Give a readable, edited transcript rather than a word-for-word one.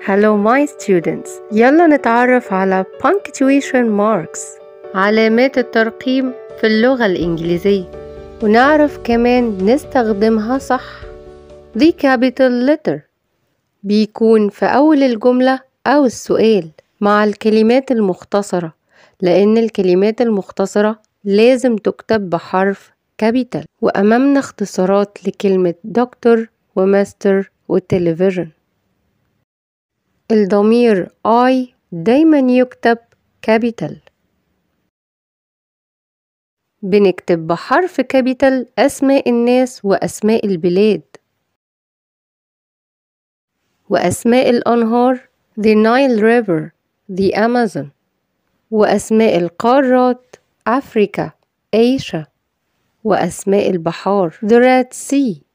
Hello my students. يلا نتعرف على punctuation marks، علامات الترقيم في اللغة الإنجليزية، ونعرف كمان نستخدمها صح. The capital letter بيكون في أول الجملة أو السؤال مع الكلمات المختصرة، لأن الكلمات المختصرة لازم تكتب بحرف كابيتال. وأمامنا اختصارات لكلمة دكتور وماستر والتلفزيون. الضمير I دايما يكتب كابيتال. بنكتب بحرف كابيتال أسماء الناس وأسماء البلاد وأسماء الأنهار The Nile River The Amazon، وأسماء القارات أفريقيا Asia، وأسماء البحار The Red Sea